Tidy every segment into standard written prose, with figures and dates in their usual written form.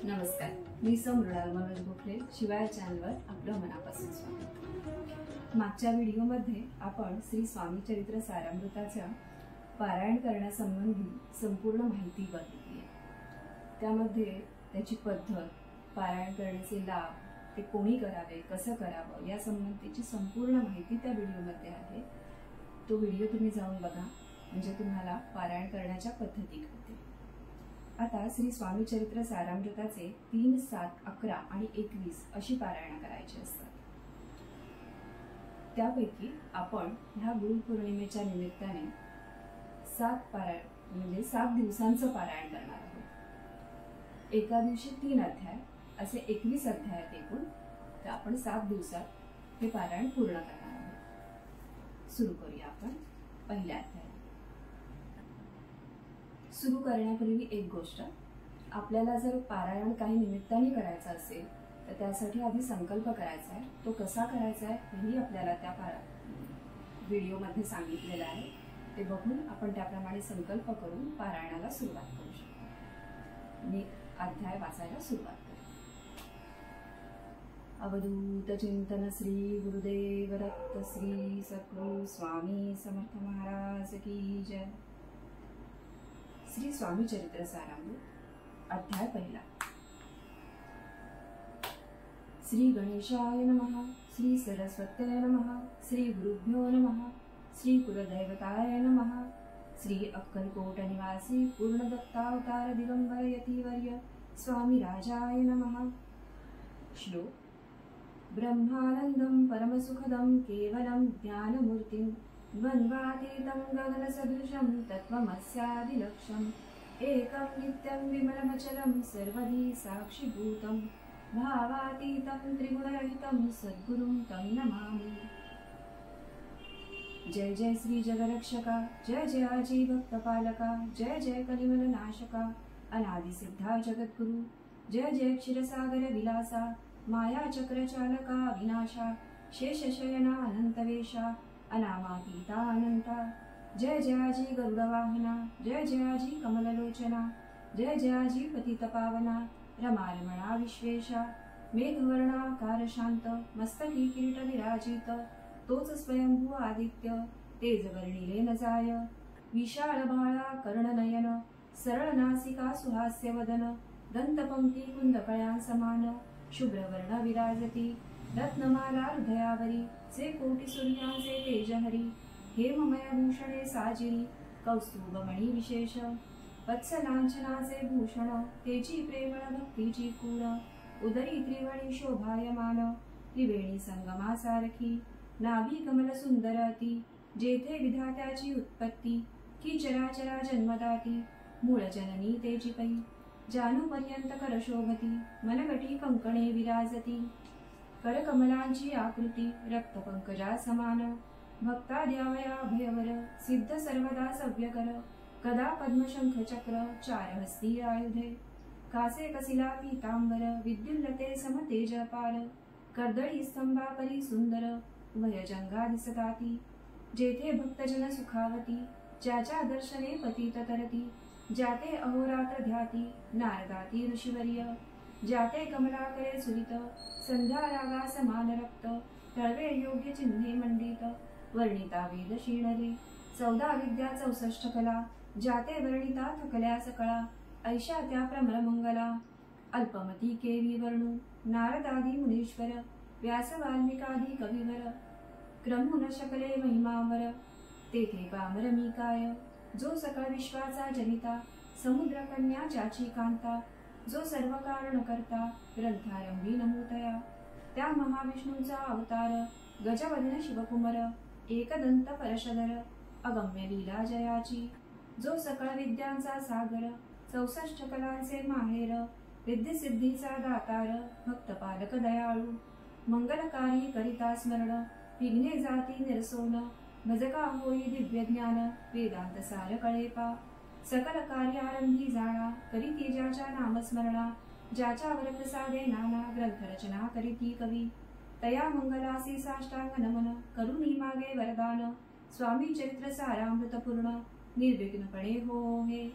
नमस्कार, मी मृणाल मनोज गोखले शिवाय चॅनलवर आपलं मनापासून स्वागत। मागच्या व्हिडिओमध्ये आपण श्री स्वामी चरित्र सारामृताच्या पारायण करण्यासंबंधी संपूर्ण माहिती बघितली आहे। त्यामध्ये त्याची पद्धत, पारायण करण्याचे लाभ, ते कोणी करावे, कसं करावं या संबंधीची संपूर्ण माहिती त्या व्हिडिओमध्ये आहे। तो व्हिडिओ तुम्ही जाऊन बघा, म्हणजे तुम्हाला पारायण करण्याच्या पद्धती कळतील। आता श्री स्वामी चरित्र सारामृताचे 3, 7, 11 आणि 21 अशी पारायण करायची असतात। त्यापैकी आपण ह्या गुरुपौर्णिमेच्या निमित्ताने 7 पारायण म्हणजे 7 दिवसांचं पारायण करणार आहोत। एका दिवशी 3 अध्याय असे 21 अध्याय आहेत एकूण। तर आपण 7 दिवसात हे पारायण पूर्ण करणार आहोत। सुरू करूया आपण पहिल्या अध्यायात। सुरू करण्यापूर्वी एक गोष्ट, आपल्याला जर पारायण काही निमित्ताने करायचं असेल तर त्यासाठी आधी संकल्प करायचा आहे। तो कसा करायचा आहे हेही आपल्याला त्या व्हिडिओमध्ये सांगितलेलं आहे। ते बघून आपण त्याप्रमाणे संकल्प करून पारायणाला सुरुवात करू शकतो। मी अध्याय वाचायला सुरुवात करते। अवधूत चिंतन श्री गुरुदेव दत्त श्री सद्गुरु स्वामी समर्थ महाराज की जय। श्री स्वामी चरित्र सारामृत अध्याय पहिला। श्री गणेशाय नमः, श्री सरस्वत्याय नमः, श्री गुरुभ्यो नमः, श्री कुलदैवताय नमः, श्री अक्कलकोट निवासी पूर्णदत्तावतार दिगंबर यतिवर्य स्वामी राजाय नमः। श्लोक। ब्रह्मानंदं परमसुखदं केवलं ज्ञानमूर्तिं द्वन्द्वातीतं गगनसदृशं तत्त्वमस्यादिलक्ष्यम् एकं नित्यं विमलमचलं सर्वधी साक्षिभूतं भावातीतं त्रिगुणरहितं सद्गुरुं तं नमामि। जय जय श्री जगरक्षका, जय जय आजी भक्तपालका, जय जय कलिमलनाशका, अनादिसिद्धा जगद्गुरु, जय जय क्षीरसागर विलासा, माया चक्रचालका विनाशा, शेषशयना अनंतवेशा, अनामातीता अनंता, जय जयाजी गरुडवाहना, जय जयाजी कमललोचना, जय जयाजी पतितपावना, रमारमणा विश्वेशा, मेघवर्णाकार शांत, मस्तकी किरीट विराजित, तोच स्वयंभू आदित्य, तेजवर्णिले न जाय, विशाल भाळा कर्णनयन, सरळ नासिका सुहास्यवदन, दंतपंक्ती कुंदकळ्यां समान, शुभ्रवर्ण विराजती, रत्नमाला हृदयावरी, जे कोटी सूर्यांचे तेजहरी, हेममय भूषणे साजिरी, कौस्तुभमणी विशेष, वत्सलांछनाचे भूषण, तेची प्रेमळ भक्तीची कूळ, उदरी त्रिवणी शोभायमान, त्रिवेणी संगमासारखी, नाभी कमल सुंदर अति, जेथे विधात्याची उत्पत्ती, की चराचरा जन्मदाती, मूळ जननी तेची पै, जानूपर्यंत करशोभती, मनगटी कंकणे विराजती, करकमलांची आकृती, रक्तपंकजा समान, भक्ता द्यावया अभयवर, सिद्ध सर्वदा सव्यकर, कदा पद्मशंख चक्र, चारहस्ती आयुधे, कासे कसिला पीतांबर, विद्युल्लते समतेज अपार, कर्दळी स्तंभापरी सुंदर, उभयजंगा दिसताती, जेथे भक्तजन सुखावती, ज्याच्या दर्शने पतित तरती, ज्याते अहोरात्र ध्याती, नारदाती ऋषिवर्य, ज्याते कमलाकरे सुरित, संध्या रागा समान रक्त, तळवे योग्य चिन्हे मंडित, वर्णिता वेद शीणरे, 14 विद्या 64 कला, ज्याते वर्णिता थकल्या सकळा, ऐशा त्या प्रमरमंगला, अल्पमती केवी वर्णू, नारदादी मुनीश्वर, व्यास वाल्मिकादी कविवर, क्रमू न शकले महिमावर, तेथे पामर मी काय, जो सकळ विश्वाचा जनिता, समुद्र कन्या ज्याची कांता, जो सर्व कारण करता, ग्रंथारंभी नमूतया, त्या महाविष्णूचा अवतार, गजवदन शिवकुमर, एकदंत परशधर, अगम्य लीला जयाची, जो सकळ विद्यांचा सागर, 64 कलांचे माहेर, रिद्धिसिद्धीचा दातार, भक्तपालक दयाळू, मंगलकारी करिता स्मरण, विघ्ने जाती निरसोन, भजका होई दिव्य ज्ञान, वेदांत सार कळेपा, सकल कार्यारंभी जाणा, करीती ज्याच्या नामस्मरणा, ज्याच्या वरप्रसादे नाना, ग्रंथरचना करीती कवी, तया मंगलासी साष्टांग नमन, करुणी मागे वरदान, स्वामी चरित्र सारामृत पूर्ण, निर्विघ्नपणे हो हे।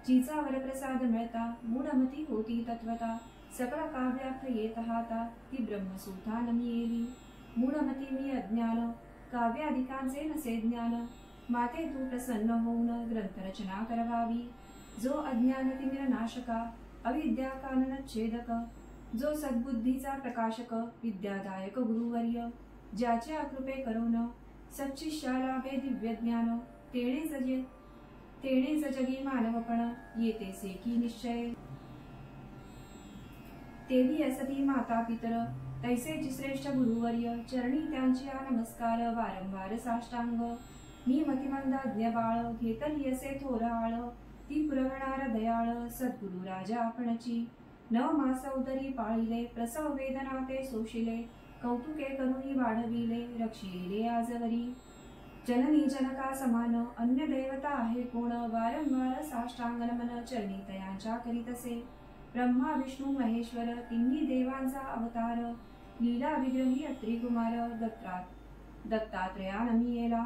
जिचा वरप्रसाद मिळता मूढमती होती तत्वता सकळ काव्यार्थ येत हाता ती ब्रह्मसूता नमियेली मूढमती मी अज्ञान काव्याधिकांचे नसे ज्ञान माते तू प्रसन्न होऊन ग्रंथरचना करवावी जो अज्ञान तिमिर नाशका अविद्या कानन छेदक जो सद्बुद्धीचा प्रकाशक विद्यादायक गुरुवर्य ज्याच्या कृपे करून सच्चिष्याला वे दिव्य ज्ञान तेणेच जगी मानवपण येतेसे की निश्चय तेवी असती माता पितर तैसेची श्रेष्ठ गुरुवर्य चरणी त्यांची नमस्कार वारंवार साष्टांग मी मतिमंदाज्ञ बाळ घेतली असे थोर आळ ती पुरवणार दयाळ सद्गुरु राजा आपणची नव मास उदरी पाळिले प्रसव वेदना ते सोशिले कौतुके करुणी वाढविले रक्षिले आजवरी जननी जनका समान अन्य देवता आहे कोण वारंवार साष्टांग नमन चरणी तयांच्या करीतसे ब्रह्मा विष्णू महेश्वर तिन्ही देवांचा अवतार लीला विग्रही अत्री कुमार दत्तात्रया नमियेला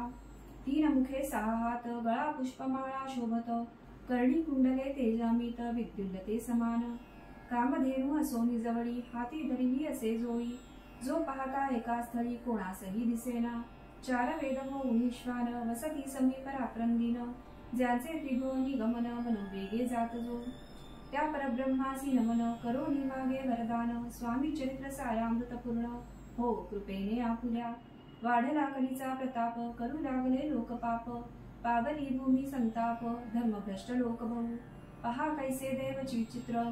तीन मुखे सहा हात गळा पुष्पमाळा शोभत कर्णी कुंडले तेजामित विद्युल्लते समान कामधेनु असोनी जवळी हाती धरिली असे जोळी जो पाहता एका स्थळी कोणासही दिसेना चार वेद होऊन ईश्वान वसती समीप राप्रंदीन ज्याचे त्रिभुवन निगमन मनोवेगे जात जो त्या परब्रह्मासी नमन करोनी मागे वरदान स्वामी चरित्र सारामृतपूर्ण हो कृपेने आपुल्या वाढला कलीचा प्रताप करू लागले लोकपाप पावली भूमी संताप धर्मभ्रष्ट लोकबहू पहा कैसे देव चित्र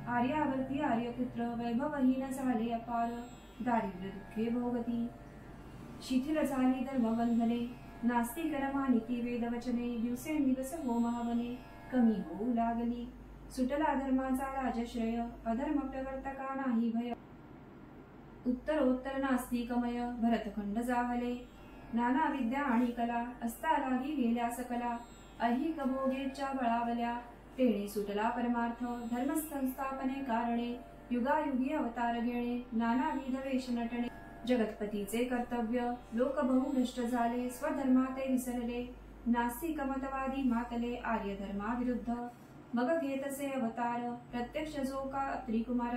आर्यावर्ती आर्यपुत्र वैभवहीन झाले अपार दारिद्र्य दुःखे भोगती शिथिल झाली धर्मबंधने नास्ती करमा नीती वेदवचने दिवसेंदिवस हो महावने कमी होऊ लागली सुटला धर्माचा राजश्रेय अधर्म प्रवर्तका नाही भय उत्तरोत्तर नास्तिकमय भरतखंड जाहले नाना विद्या आणि कला असता लागी गेल्या सकला ऐहिक भोगेच्या बळावल्या तेणे सुटला परमार्थ धर्म संस्थापने कारणे युगायुगी अवतार घेणे नानाविध वेश नटणे जगतपतीचे कर्तव्य लोक बहुभ्रष्ट झाले स्वधर्मा ते विसरले नास्तिक मतवादी मातले आर्य धर्माविरुद्ध मग घेतसे अवतार प्रत्यक्ष जो का त्रिकुमार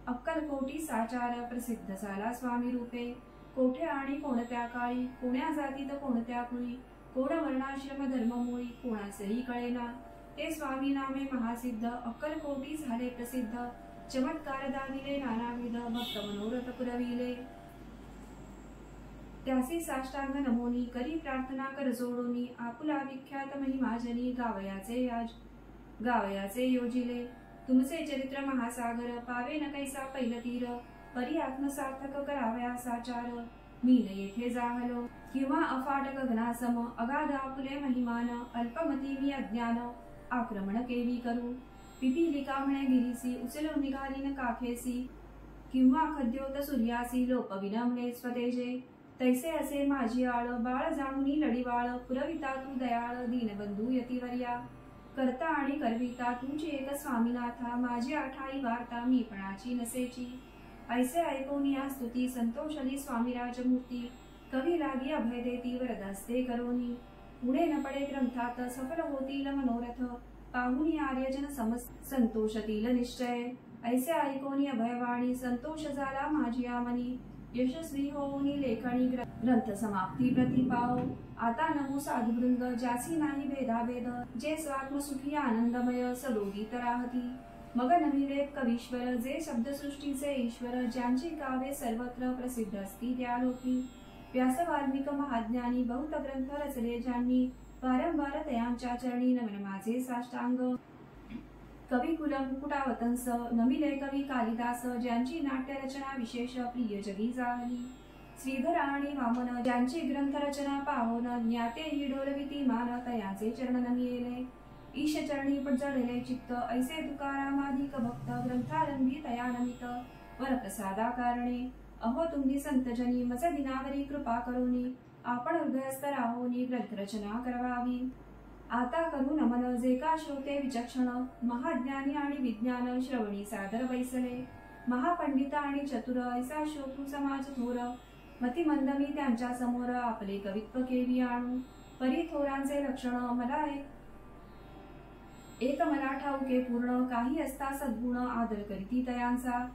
अक्कलकोटी साचार प्रसिद्ध झाला स्वामी रूपे कोठे आणि कोणत्या काळी कोण्या जातीत कोणत्या कुळी कोण वर्णाश्रम धर्ममुळी कोणासही कळेना ते स्वामी नामे महासिद्ध अक्कलकोटी झाले प्रसिद्ध चमत्कार दाविले नानाविध भक्त मनोरथ पुरविले त्यासी साष्टांग नमोनी करी प्रार्थना कर जोडोनी आपुला विख्यात महिमाजनी गावयाचे योजिले तुमचे चरित्र महासागर पावे न कैसा पैल तीर परी आत्मसार्थक कराव्या साचार मी न येथे जाहलो किंवा अफाट गगनासम अगाध आपुले महिमान अल्पमती मी अज्ञान आक्रमण केवी करू पिपीलिका म्हणे गिरीसी उचलून निघाली न काखेसी किंवा खद्योत सूर्यासी लोपविन म्हणे स्वतेजे तैसे असे माझी आळ बाळ जाणूनी लढीवाळ पुरविता तू दयाळ दीनबंधू यतिवर्या करता आणि करविता तुमची एक स्वामीनाथा माझी आठाई वार्ता मीपणाची नसेची ऐसे ऐकून या स्तुती संतोषली स्वामी राजमूर्ती कवी लागी अभय देती वरदास्ते करोनी पुढे न पडे ग्रंथात सफल होतील मनोरथ पाहुनी आर्यजन संतोषतील निश्चय ऐसे ऐकून अभयवाणी संतोष झाला माझी आमनी यशस्वी होऊनी लेखणी ग्रंथ समाप्ती प्रतिपाव आता नमो साधुवृंद ज्यासी नाही भेदाभेद जे स्वात्मसुखी आनंदमय सलोगी तराहती मग नमिले कवीश्वर जे शब्दसृष्टीचे ईश्वर ज्यांची काव्ये सर्वत्र प्रसिद्ध असती त्या लोकी व्यास वाल्मिक महाज्ञानी बहुत ग्रंथ रचले ज्यांनी वारंवार तयांच्या चरणी नमन माझे साष्टांग कवी कुल मुकुटावतंस नमिले कवी कालिदास ज्यांची नाट्यरचना विशेष प्रिय जगी जाहली श्रीधर आणि वामन ज्यांची ग्रंथरचना पाहोन ज्ञातेही ढोलविती मान तयांचे चरण नमिले ईश चरणी जडले चित्त ऐसे तुकारामाधिक भक्त ग्रंथारंभी तया नमित वरप्रसादा कारणे अहो तुम्ही संतजनी मज दिनावरी कृपा करोनी आपण हृदयस्थ राहोनी ग्रंथरचना करवावी आता करू नमन जे का श्रोते विचक्षण महाज्ञानी आणि विज्ञान श्रवणी सादर वैसले महापंडित आणि चतुर ऐसा श्रोतू समाज थोर मतिमंद मी त्यांच्या समोर आपले कवित्व केवी आणू परी थोरांचे लक्षण मला एक मना ठाऊके पूर्ण काही असता सद्गुण आदर करीती तयांचा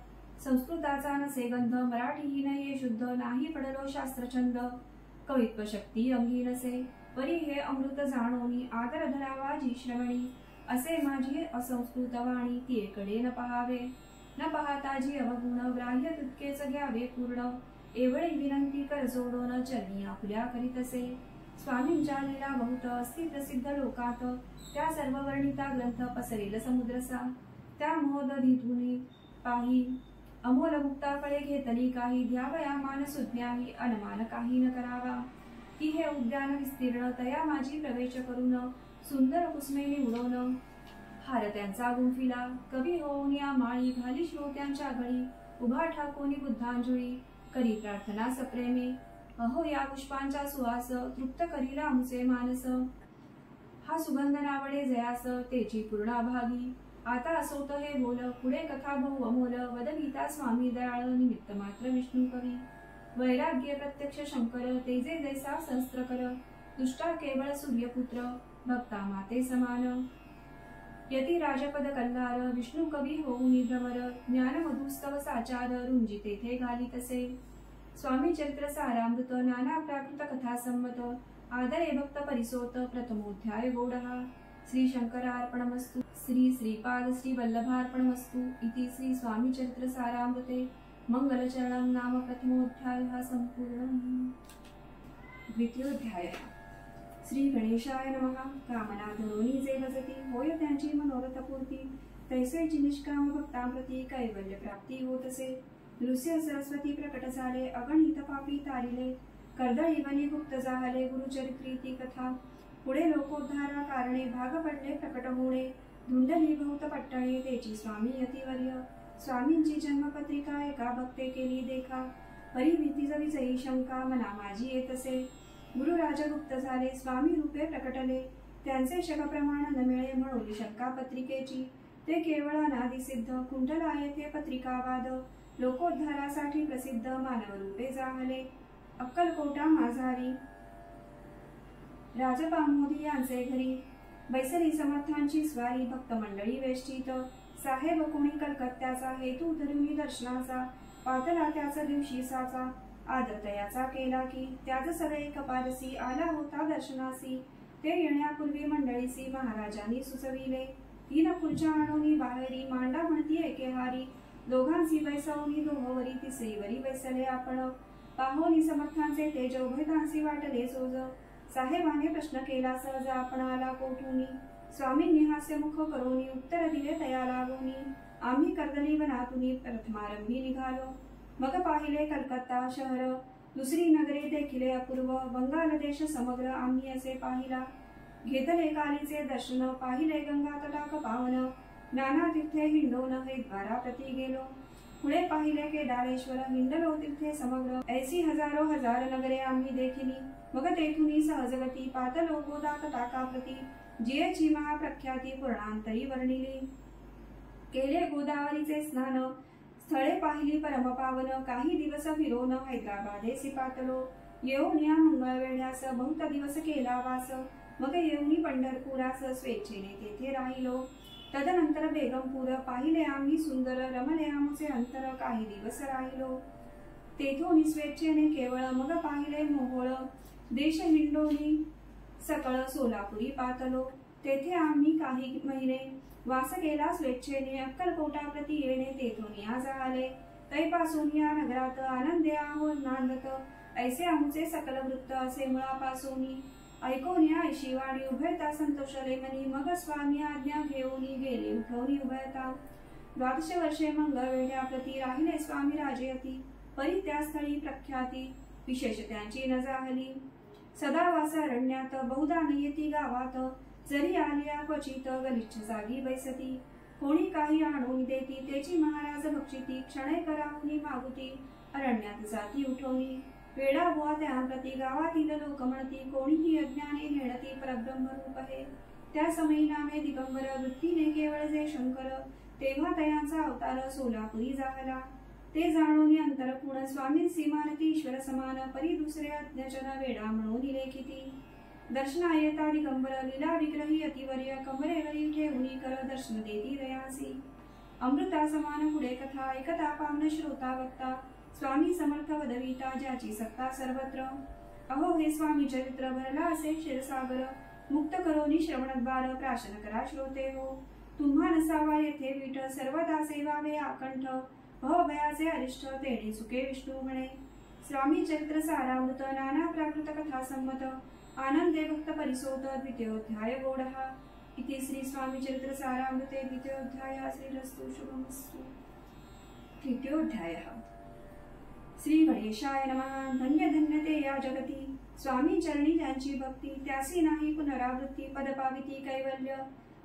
संस्कृताचा नसे गंध मराठी नये शुद्ध नाही पडलो शास्त्रछंद कवित्व शक्ती अंगी नसे परी हे अमृत जाणोनी आदर धरावा जी श्रवणी असे माझी असंस्कृत वाणी तीकडे न पहावे न पाहता जी अवगुण ग्राह्य तितकेच घ्यावे पूर्ण एवढी विनंती कर जोडून चरणी आपल्या करीतसे स्वामींच्या लीला बहुत असती प्रसिद्ध लोकात त्या सर्व वर्णिता ग्रंथ पसरेल समुद्रसा त्या मोहदधीतुनी पाही अमोल मुक्ताकडे घेतली काही द्यावया मान सुज्ञाही अनमान काही न करावा की हे उद्यान विस्तीर्ण तया माझी प्रवेश करून सुंदर कुसमे निवडून हार त्यांचा गुंफिला कवी होऊन या माळी घाली श्रोत्यांच्या गळी उभा ठाकोनी बुद्धांजुळी करी प्रार्थना सप्रेमे अहो या पुष्पांचा सुवास तृप्त करीला आमचे मानस हा सुगंध नावडे जयास तेची पूर्ण भागी आता असोत हे बोल पुढे कथा बहु अमोल वदविता स्वामी दयाळ निमित्त मात्र विष्णू कवी वैराग्य प्रत्यक्ष शंकर तेजे दैसा सहस्त्र कर दुष्टा केवळ सूर्यपुत्र भक्ता माते समान यती राजपद कल्लार विष्णू कवी होऊनी भ्रमर ज्ञान मधुस्तव साचार रुंजी तेथे घाली तसे स्वामी चरित्र सारामृत नाना प्राकृत कथा संमत आदरे भक्त परिसोत प्रथमोध्याय गौडहा श्री शंकरार्पणमस्तु श्री श्रीपाद श्री वल्लभार्पणमस्तु इति श्री स्वामी चरित्र सारामृते मंगलचरणं नाम प्रथमोध्यायः संपूर्णम्। द्वितीयोध्यायः श्री गणेशाय नमः। कामना धरोनी जे भजती होय त्यांची मनोरथ पूर्ती तैसेची निष्काम भक्तांप्रती कैवल्य प्राप्ती होत असे। नृस्य सरस्वती प्रकट झाले अगणित पापी तारिले कर्दळी वनी गुप्त जाहले गुरुचरित्री ती कथा पुढे लोकोद्धारा कारणे भाग पडले प्रकट होणे धुंडली बहुत पट्टणे तेची स्वामी यतिवर्य स्वामींची जन्मपत्रिका एका भक्ते केली देखा परिभीतीचा विजयी शंका मना माझी येत असे गुरु राजगुप्त झाले स्वामी रूपे प्रकटले त्यांचे शकप्रमाण न मिळे म्हणून शंका पत्रिकेची ते केवळ अनादिसिद्ध कुंडला येथे पत्रिकावाद लोकोद्धारासाठी प्रसिद्ध मानव रूपे जाहले अक्कलकोटा माझारी राजपामोदी यांचे घरी बैसरी समर्थांची स्वारी भक्त मंडळी वेष्टीत साहेब कोणी कलकत्त्याचा हेतू धरुनी दर्शनाचा पातला त्याचा दिवशी साचा आदरतयाचा केला की त्याच सगळे कपालसी आला होता दर्शनासी ते येण्यापूर्वी मंडळीसी महाराजांनी सुचविले 3 खुर्च्या आणूनी बाहेरी मांडा म्हणती एकेहारी दोघांची बैसवणी दोहोवरी तिसरीवरी बैसले आपण पाहोनी समर्थांचे तेज उभयतांसी वाटले सोज साहेबाने प्रश्न केला सहज आपण आला कोठूनी स्वामींनी हास्यमुख करोनी उत्तर दिले तया लागोनी आम्ही कर्दली वनातुनी प्रथमारंभी निघालो मग पाहिले कलकत्ता शहर दुसरी नगरे देखिले अपूर्व बंगाल देश समग्र आम्ही असे पाहिला घेतले कालीचे दर्शन पाहिले गंगा तटाक पावन नाना तीर्थे हिंडोन हे द्वारा प्रती गेलो पुढे पाहिले केदारेश्वर हिंडलो तीर्थे समग्र ऐसी हजारो हजार नगरे आम्ही देखिली मग तेथुनी सहजगती पातलो गोदा तटाका प्रती जियेची महाप्रख्याती पूर्णांतरी वर्णिली केले गोदावरीचे स्नान स्थळे पाहिली परमपावन काही दिवस फिरोन हैदराबादेसी पातलो येऊन या मंगळवेढ्यास बहुत दिवस केला वास मग येऊनी पंढरपुरास स्वेच्छेने तेथे राहिलो तदनंतर बेगमपूर पाहिले आम्ही सुंदर रमले आमचे अंतर काही दिवस राहिलो तेथून स्वेच्छेने केवळ मग पाहिले मोहोळ देश हिंडोनी सकळ सोलापुरी पातलो तेथे आम्ही काही महिने वास केला स्वेच्छेने अक्कलकोटा प्रती येणे तेथून या जाले तैपासून या नगरात आनंदे आहो नांदत ऐसे आमचे सकल वृत्त असे मुळापासून ऐकून या ऐशिवाणी उभयता संतोषले मनी मग स्वामी आज्ञा घेऊनी गेले उठवणी उभयता 12 वर्षे मंगळवेढ्या प्रती राहिले स्वामी राजयती परी त्या स्थळी प्रख्याती विशेष त्यांची न जाहली सदा वासारण्यात बहुधा नियती गावात जरी आलिया क्वचित गलिच्छ जागी बैसती कोणी काही आणून देती त्याची महाराज भक्षिती क्षणे कराहुनी मागुती अरण्यात जाती उठवणी वेडा बुवा त्याप्रती गावातील लोक म्हणती कोणीही अज्ञाने हेणती परब्रह्म रूप आहे त्या समयी नामे दिगंबर वृत्तीने केवळ जे शंकर तेव्हा तयांचा अवतार सोलापुरी जाहला ते जाणून अंतरपूर्ण स्वामी सीमानती ईश्वर समान परी दुसरे अज्ञजन वेडा म्हणून लेखिती दर्शना येता दिगंबर लीला विग्रही अतिवर्य कमरेवरी ठेवणी कर दर्शन देती दयासी अमृता समान पुढे कथा एकता पावन श्रोता वक्ता स्वामी समर्थ वदविता ज्याची सत्ता सर्वत्र अहो हे स्वामी चरित्र भरला असे क्षीरसागर मुक्त करोनी श्रवणद्वार प्राशन करा श्रोते हो तुम्हा नसावा येथे वीट सर्वदा सेवावे आकंठ भवभयाचे अरिष्ट तेणे सुखे विष्णू म्हणे स्वामी चरित्र सारामृत नाना प्राकृत कथा संमत आनंदे भक्त परिसोद द्वितीयोध्याय गोडहा इति श्री स्वामी चरित्र सारामृते द्वितीयोध्याय श्रीरस्तु शुभमस्तु। तृतीयोध्यायः श्री गणेशाय नमः। धन्य धन्य ते या जगती स्वामी चरणी ज्यांची भक्ती त्यासी नाही पुनरावृत्ती पद पाविती कैवल्य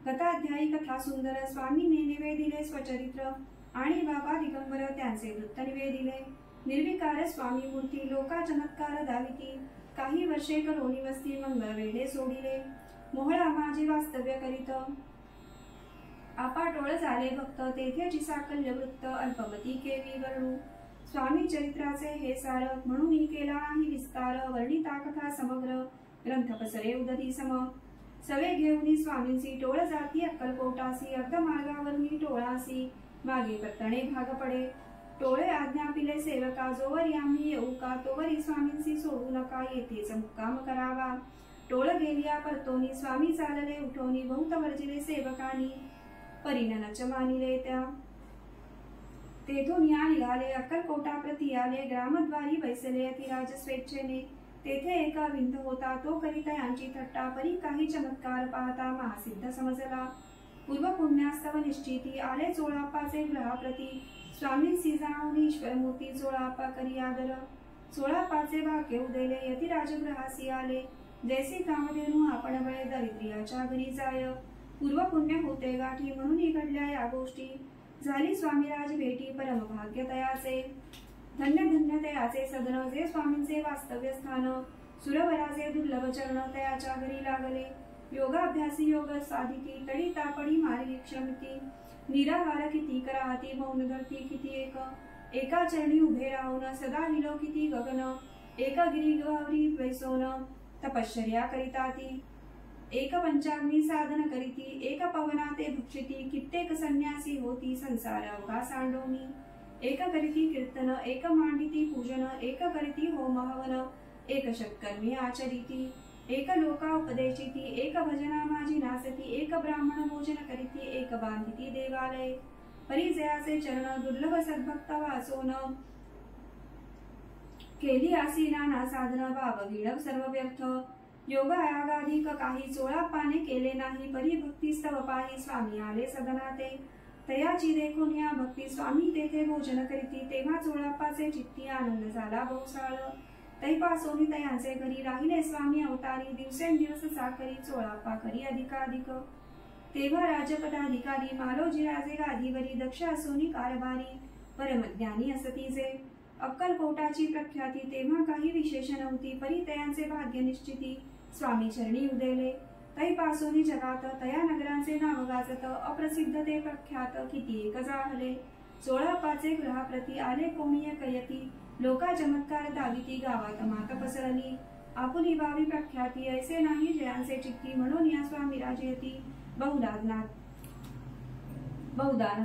कथाध्यायी कथा सुंदर स्वामीने निवेदिले स्वचरित्र आणि बाबा दिगंबर त्यांचे वृत्त निवेदिले निर्विकार स्वामी मूर्ती लोका चमत्कार दाविती काही वर्षे करोनी वस्ती मंगळ वेढे सोडिले मोहळा माझे वास्तव्य करीत आपाटोळ झाले भक्त तेथेची साकल्य वृत्त अल्पमती केवी वर्णू स्वामी चरित्राचे हे सार म्हणून केला नाही विस्तार वर्णिता कथा समग्र ग्रंथ पसरे उदधी सम सवे घेऊनी स्वामींची टोळ जाती अक्कलकोटासी अर्ध मार्गावरून टोळासी मागे परतणे भाग पडे टोळे आज्ञापिले सेवका जोवरी आम्ही येऊ का तोवरी स्वामींची सोडू नका येथेच मुक्काम करावा टोळ गेलिया परतोनी स्वामी चालले उठोनी बहुत वर्जिले सेवकानी परिणनच मानिले त्या तेथून या निघाले अक्कलकोटा प्रती आले ग्रामद्वारी बैसले अतिराज स्वेच्छेने तेथे एका विंत होता तो करिता यांची थट्टा परी काही चमत्कार पाहता महासिद्ध समजला पूर्व पुण्यास्तव निश्चिती आले चोळाप्पाचे ग्रहाप्रती स्वामींसी जाणून ईश्वर मूर्ती चोळाप्पा करी आदर चोळाप्पाचे भाग्य उदेले यतिराज ग्रहासी आले जैसे कामधेनू आपण बळे दरिद्रियाच्या घरी जाय पूर्व पुण्य होते गाठी म्हणून घडल्या या गोष्टी झाली स्वामीराज भेटी परम भाग्य तयाचे धन्य धन्य तयाचे सदन जे स्वामींचे वास्तव्य स्थान सुरवराचे दुर्लभ चरण तयाच्या घरी लागले योगाभ्यासी योग साधिती तडी तापडी मारी क्षमती निराहार किती कराहती मौन धरती किती एका चरणी उभे राहून सदा हिलो किती गगन एक गिरिगौरी बैसोन तपश्चर्या करिता ती एक पंचाग्नी साधन करीती एक पवनाते भक्षिती कित्येक संन्यासी होती संसार अवघा सांडोनी एक करीती कीर्तन एक मांडिती पूजन एक करीती होम हवन एक षट्कर्मी आचरिती एक लोका उपदेशिती एक भजना माझी नासती एक ब्राह्मण भोजन करीती एक बांधिती देवालय परिजयाचे चरण दुर्लभ सद्भक्त वाचोन केली आसी नाना साधन बाबगिळव सर्व व्यर्थ योग यागाधिक काही चोळाप्पाने केले नाही परी भक्ती स्तव पाही स्वामी आले सदनाते तयाची देखून या भक्ती स्वामी तेथे भोजन करीती तेव्हा चोळाप्पाचे चित्ती आनंद झाला बहुसाळ तैपासोनी तयांचे घरी राहिले स्वामी अवतारी दिवसेंदिवस साकरी चोळाप्पा करी अधिकाधिक तेव्हा राजपदाधिकारी मालोजी राजे गादीवरी दक्ष असोनी कारभारी परमज्ञानी असतीजे अक्कलकोटाची प्रख्याती तेव्हा काही विशेष नव्हती परी तयांचे भाग्य निश्चिती स्वामी चरणी उदेले तैपासोनी जगात तया नगरांचे नाव गाजत अप्रसिद्ध ते प्रख्यात किती एक जाहले चोळाप्पाचे ग्रहाप्रती आले कोणीय कयती लोका चमत्कार दाविती गावात मात पसरली आपुली बावी प्रख्याती ऐसे नाही जयांचे चित्ती म्हणून या स्वामी राजयती बहुदान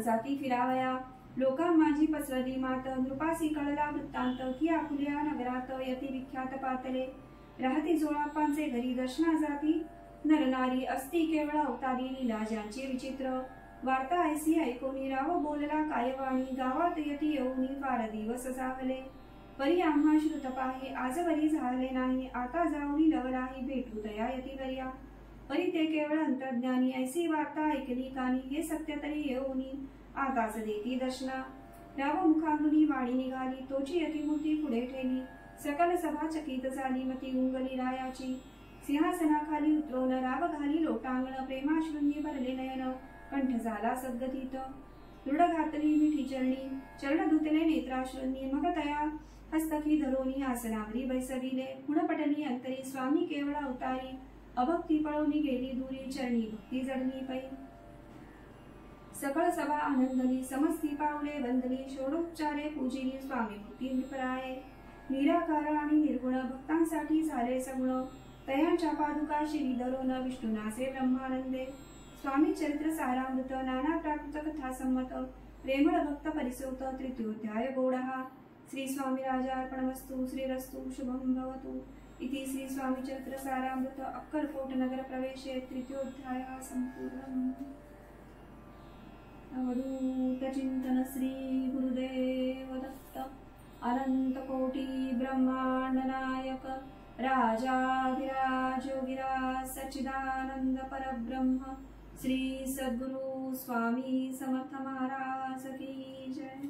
जाती फिरावया लोका माझी पसरली मात नृपासी कळला वृत्तांत की आपुल्या नगरात यती विख्यात पातले राहती चोळाप्पांचे घरी दर्शना जाती नरनारी असती केवळ अवतारी लीला ज्यांची विचित्र वार्ता ऐसी ऐकोनी राव बोलला कायवाणी गावात यती येऊनी फार दिवस जाहले परी आम्हा श्रुत पाहे आजवरी झाले नाही आता जाऊनी लवलाही भेटू तया यती वर्या परी ते केवळ अंतर्ज्ञानी ऐसी वार्ता ऐकली कानी हे सत्य तरी येऊनी आताच देती दर्शना राव मुखांगुनी वाणी निघाली तोची यतिमूर्ती पुढे ठेली सकल सभा चकित झाली मती उंगली रायाची सिंहासनाखाली उतरवून राव घाली लोटांगण प्रेमाश्रुंगी भरले नयन कंठ झाला सद्गतीत दृढ घातली मिठी चरणी चरण धुतले नेत्राश्रुंनी मग तया हस्तकी धरोनी आसनावरी बैसविले हुणपटली अंतरी स्वामी केवळ अवतारी अभक्ती पळवली गेली दूरी चरणी भक्ती जडली पै सकळ सभा आनंदली समस्ती पावले वंदली षोडोपचारे पूजिली स्वामी मूर्ती नृपराये निराकार आणि निर्गुण भक्तांसाठी झाले सगुण तयांच्या पादुका श्रीधरो न विष्णुनासे ब्रह्मानंदे स्वामी चरित्र सारामृत नाना प्राकृत कथा संमत प्रेमळ भक्त परिसोत तृतीयोध्याय गौडः श्री स्वामी राजार्पणमस्तु श्रीरस्तु शुभं भवतु इति श्री स्वामी चरित्र सारामृत अक्कलकोट नगर प्रवेशे तृतीयोध्यायः सम्पूर्णम्। अवधूत चिंतन श्री गुरुदेव दत्त अनंत कोटि ब्रह्मांड नायक राजाधिराज योगिराज सच्चिदानंद परब्रह्म श्री सद्गुरु स्वामी समर्थ महाराज की जय।